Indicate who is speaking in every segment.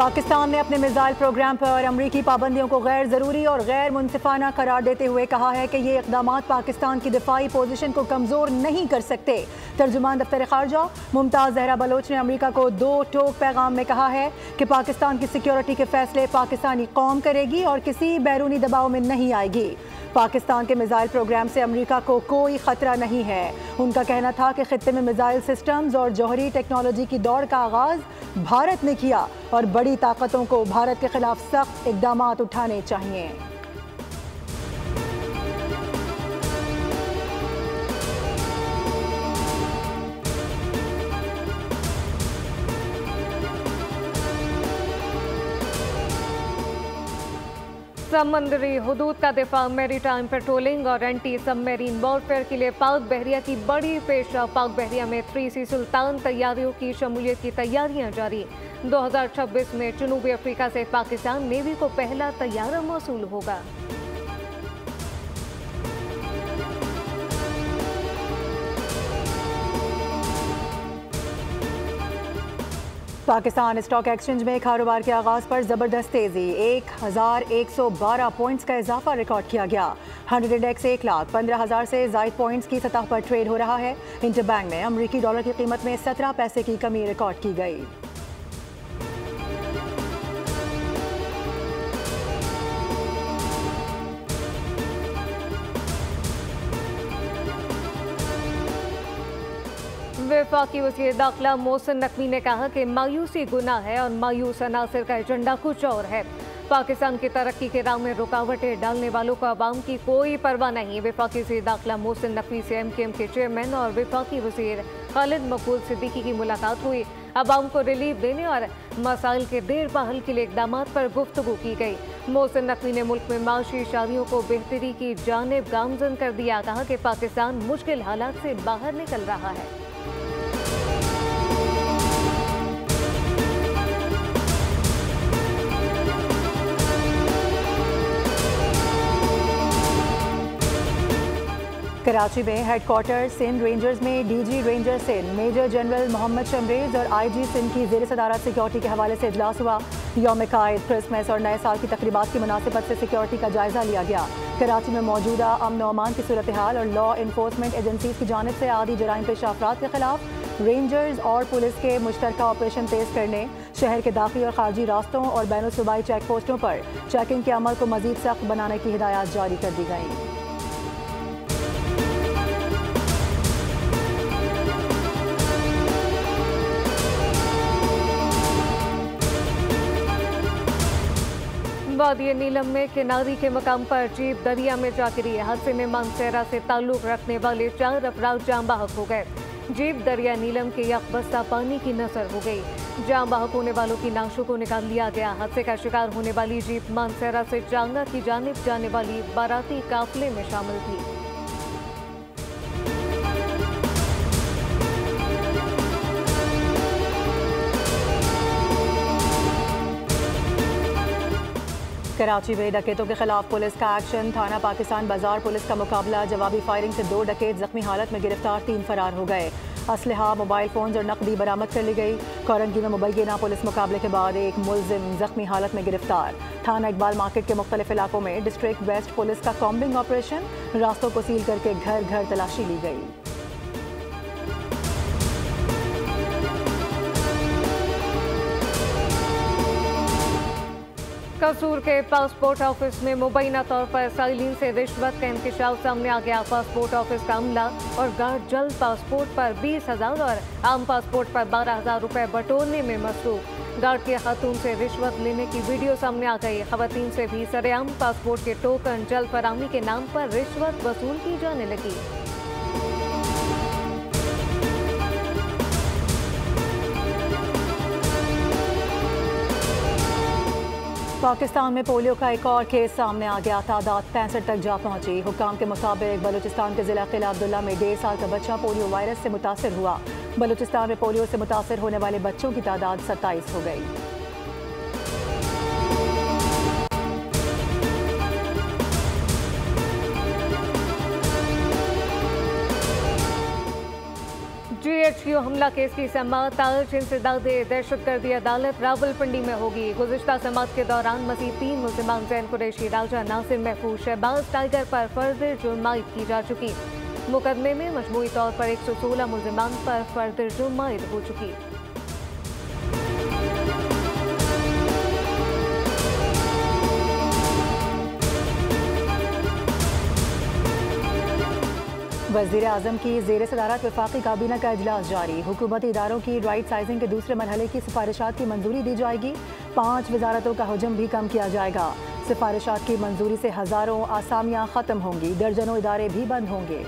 Speaker 1: पाकिस्तान ने अपने missile programme पर अमरीकी पाबंदियों को गैर ज़रूरी और गैर मुनसिफाना करार देते हुए कहा है कि ये इक़दाम पाकिस्तान की दिफाई पोजीशन को कमज़ोर नहीं कर सकते। तर्जुमान दफ्तर ख़ारजा मुमताज़ ज़हरा बलोच ने अमरीका को दो टोक पैगाम में कहा है कि पाकिस्तान की सिक्योरिटी के फैसले पाकिस्तानी कौम करेगी और किसी बैरूनी दबाव में नहीं आएगी। पाकिस्तान के मिसाइल प्रोग्राम से अमरीका को कोई खतरा नहीं है। उनका कहना था कि खित्ते में मिसाइल सिस्टम्स और जौहरी टेक्नोलॉजी की दौड़ का आगाज़ भारत ने किया और बड़ी ताकतों को भारत के खिलाफ सख्त इक़दाम उठाने चाहिए।
Speaker 2: समंदरी हुदूद का दिफा, मैरीटाइम पेट्रोलिंग और एंटी सबमरीन वॉरफेयर के लिए पाक बहरिया की बड़ी पेशरफ। पाक बहरिया में 3C सुल्तान तैयारियों की शमूलियत की तैयारियां जारी। 2026 में जनूबी अफ्रीका से पाकिस्तान नेवी को पहला तैयारा मौसूल होगा।
Speaker 1: पाकिस्तान स्टॉक एक्सचेंज में कारोबार के आगाज पर जबरदस्त तेजी, 1112 पॉइंट्स का इजाफा रिकॉर्ड किया गया। 100 इंडेक्स 1,15,000 से जायद पॉइंट्स की सतह पर ट्रेड हो रहा है। इंटरबैंक में अमरीकी डॉलर की कीमत में 17 पैसे की कमी रिकॉर्ड की गई।
Speaker 2: वफाकी वज़ीर दाखिला मोहसिन नकवी ने कहा कि मायूसी गुनाह है और मायूस अनासर का एजेंडा कुछ और है। पाकिस्तान की तरक्की के राह में रुकावटें डालने वालों को अवाम की कोई परवाह नहीं। वफाकी वज़ीर दाखिला मोहसिन नकवी से MKM के चेयरमैन और वफाकी वज़ीर खालिद मकबूल सिद्दीकी की मुलाकात हुई। अवाम को रिलीफ देने और मसाइल के देर बहल के लिए इक़दाम पर गुफ्तगू की गई। मोहसिन नकवी ने मुल्क में माशी शादियों को बेहतरी की जानिब गामजन कर दिया। कहा कि पाकिस्तान मुश्किल हालात से बाहर निकल रहा है।
Speaker 1: कराची में हेडक्वार्टर सिंध रेंजर्स में DG ranger Sindh major general Mohammad Shamrez और IG सिंध की ज़ेर सदारत सिक्योरिटी के हवाले से इजलास हुआ। यौम कायद, क्रिसमस और नए साल की तकरीबात की मुनासिबत से सिक्योरिटी का जायजा लिया गया। कराची में मौजूदा अमन व अमान की सूरत हाल और लॉ इन्फोर्समेंट एजेंसीज की जानिब से आदि जराइम पेशा अफराद के खिलाफ रेंजर्स और पुलिस के मुश्तरका ऑपरेशन तेज करने, शहर के दाखिली और खारजी रास्तों और बैनुल सूबाई चेक पोस्टों पर चेकिंग के अमल को मजीद सख्त बनाने की हिदायत जारी कर दी गई।
Speaker 2: वादी नीलम में किनारी के मकाम पर जीप दरिया में जा गिरी। हादसे में मानसेरा से ताल्लुक रखने वाले 4 अफराद जाँ बहक हो गए। जीप दरिया नीलम के यकबस्ता पानी की नजर हो गई। जाँ बहक होने वालों की नाशों को निकाल लिया गया। हादसे का शिकार होने वाली जीप मानसेरा से चांगा की जानिब जाने वाली बाराती काफिले में शामिल थी।
Speaker 1: कराची में डकैतों के खिलाफ पुलिस का एक्शन, थाना पाकिस्तान बाजार पुलिस का मुकाबला। जवाबी फायरिंग से 2 डकैत जख्मी हालत में गिरफ्तार, 3 फरार हो गए। असलहा, मोबाइल फोन और नकदी बरामद कर ली गई। कोरंगी में मुबैना पुलिस मुकाबले के बाद एक मुलजिम जख्मी हालत में गिरफ्तार। थाना इकबाल मार्केट के मुख्तलिफ इलाकों में डिस्ट्रिक्ट वेस्ट पुलिस का कॉम्बिंग ऑपरेशन, रास्तों को सील करके घर घर तलाशी ली गई।
Speaker 2: कसूर के पासपोर्ट ऑफिस में मुबैना तौर पर साइलिन से रिश्वत का इंकशाफ सामने आ गया। पासपोर्ट ऑफिस का अमला और गार्ड जल्द पासपोर्ट पर 20,000 और आम पासपोर्ट पर 12,000 रुपए बटोरने में मसरूफ। गार्ड के खातून से रिश्वत लेने की वीडियो सामने आ गई। खवातीन से भी सरेआम पासपोर्ट के टोकन जल्द फराहमी के नाम पर रिश्वत वसूल की जाने लगी।
Speaker 1: पाकिस्तान में पोलियो का एक और केस सामने आ गया। तादाद 65 तक जा पहुंची। हुकाम के मुताबिक बलूचिस्तान के जिला किला अब्दुल्ला में 1.5 साल का बच्चा पोलियो वायरस से मुतासर हुआ। बलूचिस्तान में पोलियो से मुतासर होने वाले बच्चों की तादाद 27 हो गई।
Speaker 2: HQ हमला केस की समाअत आज इंसदाद दहशतगर्दी अदालत रावलपिंडी में होगी। गुज़िश्ता समाअत के दौरान मज़ीद 3 मुल्ज़िमान ज़ैन कुरैशी, राजा नासिर महफूज, शहबाज टाइगर पर फर्द जुर्म आयद की जा चुकी। मुकदमे में मजमूई तौर पर 116 मुल्ज़िमान पर फर्द जुर्म आयद हो चुकी।
Speaker 1: वज़ीर आज़म की ज़ेर सदारत वफाकी काबीना का इजलास जारी। हुकूमती इदारों की राइट साइजिंग के दूसरे मरहले की सिफारिशात की मंजूरी दी जाएगी। 5 वजारतों का हजम भी कम किया जाएगा। सिफारिशात की मंजूरी से हज़ारों आसामियाँ ख़त्म होंगी, दर्जनों इदारे भी बंद होंगे।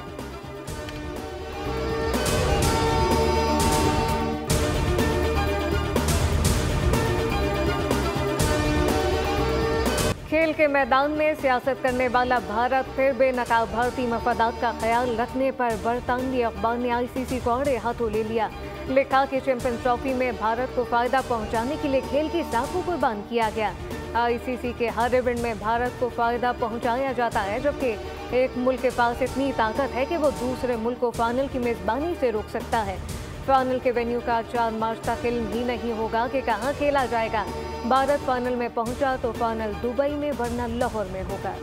Speaker 2: खेल के मैदान में सियासत करने वाला भारत फिर बेनकाब भारतीय मफादात का ख्याल रखने पर बरतानवी अखबार ने ICC को आड़े हाथों ले लिया। लिखा कि चैंपियंस ट्रॉफी में भारत को फायदा पहुंचाने के लिए खेल की साखों कुर्बान किया गया। ICC के हर इवेंट में भारत को फायदा पहुंचाया जाता है, जबकि एक मुल्क के पास इतनी ताकत है कि वो दूसरे मुल्क को फाइनल की मेजबानी से रोक सकता है। फाइनल के वेन्यू का 4 मार्च तक इल्म ही नहीं होगा कि कहां खेला जाएगा। भारत फाइनल में पहुंचा तो फाइनल दुबई में वरना लाहौर में होगा।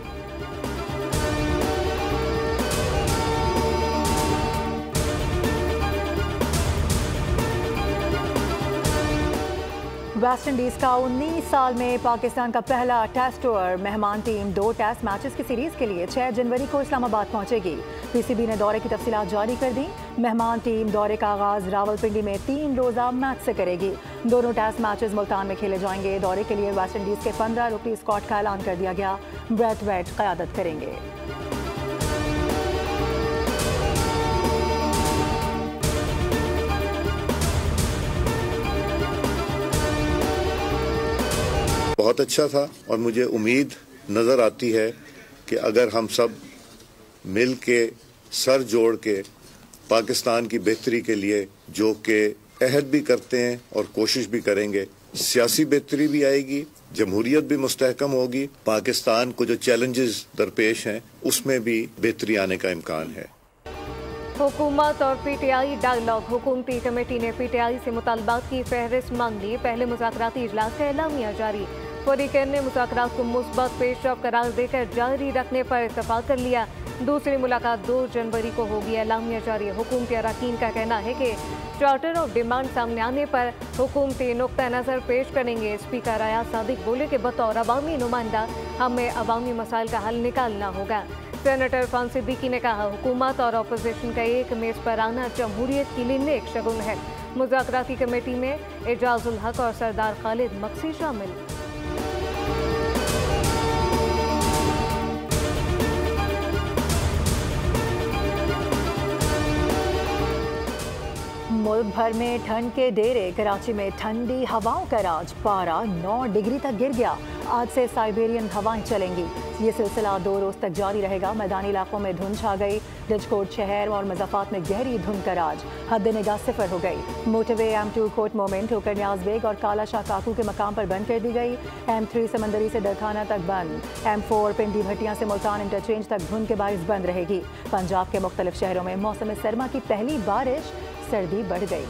Speaker 1: वेस्ट इंडीज का 19 साल में पाकिस्तान का पहला टेस्ट टूर। मेहमान टीम 2 टेस्ट मैचेस की सीरीज के लिए 6 जनवरी को इस्लामाबाद पहुंचेगी। PCB ने दौरे की तफसीलात जारी कर दी। मेहमान टीम दौरे का आगाज रावलपिंडी में 3 रोजा मैच से करेगी। दोनों टेस्ट मैचेस मुल्तान में खेले जाएंगे। दौरे के लिए वेस्ट इंडीज के 15 रुकनी स्क्वाड का ऐलान कर दिया गया। ब्रैथ वेट क़यादत करेंगे।
Speaker 3: बहुत अच्छा था और मुझे उम्मीद नज़र आती है कि अगर हम सब मिल के सर जोड़ के पाकिस्तान की बेहतरी के लिए जो कि अहद भी करते हैं और कोशिश भी करेंगे, सियासी बेहतरी भी आएगी, जमहूरियत भी मुस्तहकम होगी, पाकिस्तान को जो चैलेंजेस दरपेश हैं उसमें भी बेहतरी आने का इम्कान है।
Speaker 2: हुकूमत और PTI डायलॉग। हुकूमती कमेटी ने PTI से मुतालबात की फहरिस्त मांग ली। पहले मुज़ाकराती इजलास का एलामिया जारी। फरीकैन ने मुज़ाकरात को मुस्बत पेशरफ करार देकर जारी रखने पर इत्तफाक कर लिया। दूसरी मुलाकात 2 जनवरी को होगी, एलामिया जारी। हुकूमती अरकान का कहना है कि चार्टर ऑफ डिमांड सामने आने पर हुकूमती नुक्ता नज़र पेश करेंगे। स्पीकर अयाज सादिक बोले कि बतौर अवामी नुमाइंदा हमें अवामी मसाइल का हल निकालना होगा। सेनेटर इरफान सिद्दीकी ने कहा, हुकूमत और अपोजिशन का एक मेज पर आना जमहूरियत के लिए नेक शगुन है। मुज़ाकराती कमेटी में एजाजुल हक और सरदार खालिद मक्सी शामिल।
Speaker 1: मुल्क भर में ठंड के डेरे। कराची में ठंडी हवाओं का राज। पारा 9 डिग्री तक गिर गया। आज से साइबेरियन हवाएं चलेंगी। ये सिलसिला 2 रोज तक जारी रहेगा। मैदानी इलाकों में धुंध छा गई। रिजकोट शहर और मज़ाफ़ात में गहरी धुंध का राज। हद निगाह 0 हो गई। मोटरवे M2 कोट मोमेंट होकर न्याज बेग और काला शाह काकू के मकाम पर बंद कर दी गई। M3 समंदरी से दरखाना तक बंद। M4 पिंडी भट्टियां से मुल्तान इंटरचेंज तक धुंध के बाइस बंद रहेगी। पंजाब के मुख्तलिफ शहरों में मौसम सरमा की पहली बारिश। सर्दी बढ़ गई।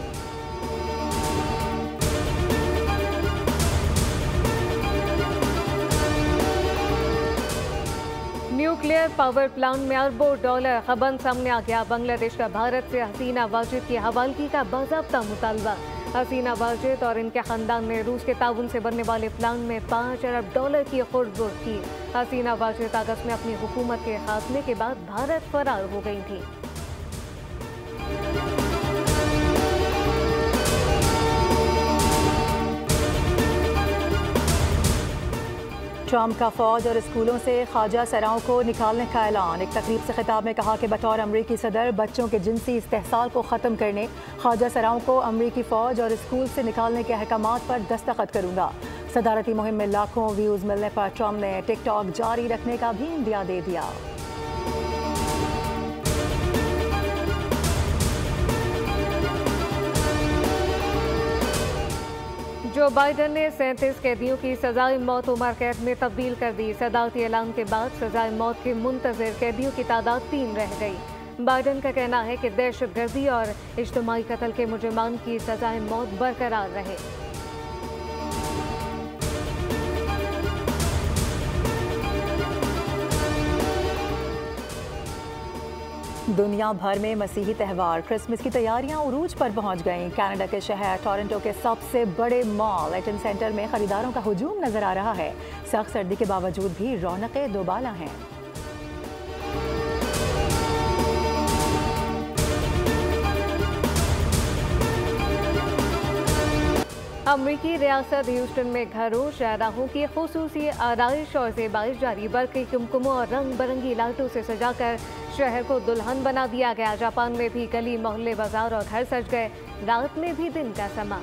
Speaker 2: न्यूक्लियर पावर प्लांट में अरबों डॉलर खबन सामने आ गया। बांग्लादेश का भारत से हसीना वाजिद की हवालगी का बाज़ाब्ता मुतालबा। हसीना वाजिद और इनके खानदान ने रूस के ताउन से बनने वाले प्लांट में 5 अरब डॉलर की खुर्द की। हसीना वाजिद अगस्त में अपनी हुकूमत के खात्मे के बाद भारत फरार हो गई थी।
Speaker 1: ट्रंप का फौज और स्कूलों से ख्वाजा सराओं को निकालने का ऐलान। एक तकरीब से खिताब में कहा कि बतौर अमरीकी सदर बच्चों के जिनसी इस्तेहसाल को ख़त्म करने ख्वाजा सराओं को अमरीकी फ़ौज और स्कूल से निकालने के अहकामात पर दस्तखत करूँगा। सदारती मुहिम में लाखों व्यूज़ मिलने पर ट्रंप ने टिकटॉक जारी रखने का भी इंदिया दे दिया।
Speaker 2: जो बाइडन ने 37 कैदियों की सजाए मौत उम्र कैद में तब्दील कर दी। सदारती ऐलान के बाद सजाए मौत के मुंतज़िर कैदियों की तादाद 3 रह गई। बाइडेन का कहना है कि दहशतगर्दी और इज्तिमाई कत्ल के मुजरिमान की सजाए मौत बरकरार रहे।
Speaker 1: दुनिया भर में मसीही त्यौहार क्रिसमस की तैयारियां उरूज पर पहुंच गईं। कनाडा के शहर टोरंटो के सबसे बड़े मॉल एटन सेंटर में खरीदारों का हुजूम नजर आ रहा है। सख्त सर्दी के बावजूद भी रौनकें दोबाला हैं।
Speaker 2: अमरीकी रियासत ह्यूस्टन में घरों शाहराहों की खुसूसी आराइश और ज़ेबाइश जारी। बरक़ी कुमकुमों और रंग बिरंगी लाइटों से सजाकर शहर को दुल्हन बना दिया गया। जापान में भी गली मोहल्ले बाजार और घर सज गए। रात में भी दिन का समा।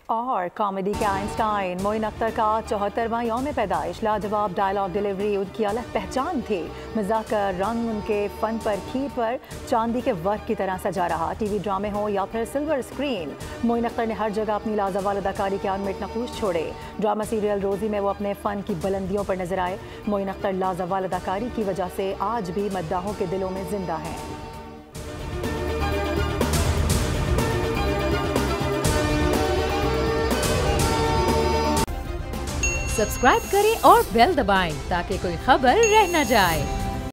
Speaker 1: और कॉमेडी के आइंस्टाइन मोइन अख्तर का 74वां यौम पैदाइश। लाजवाब डायलॉग डिलीवरी उनकी अलग पहचान थी। मजाक का रंग उनके फन पर खीर पर चांदी के वर्क की तरह सजा रहा। टीवी ड्रामे हो या फिर सिल्वर स्क्रीन, मोइन अख्तर ने हर जगह अपनी लाजवाब अदाकारी के अनमिट नकूश छोड़े। ड्रामा सीरियल रोजी में वो अपने फन की बुलंदियों पर नजर आए। मोइन अख्तर लाजवाब अदाकारी की वजह से आज भी मद्दाहों के दिलों में जिंदा हैं।
Speaker 4: सब्सक्राइब करें और बेल दबाएं ताकि कोई खबर रह न जाए।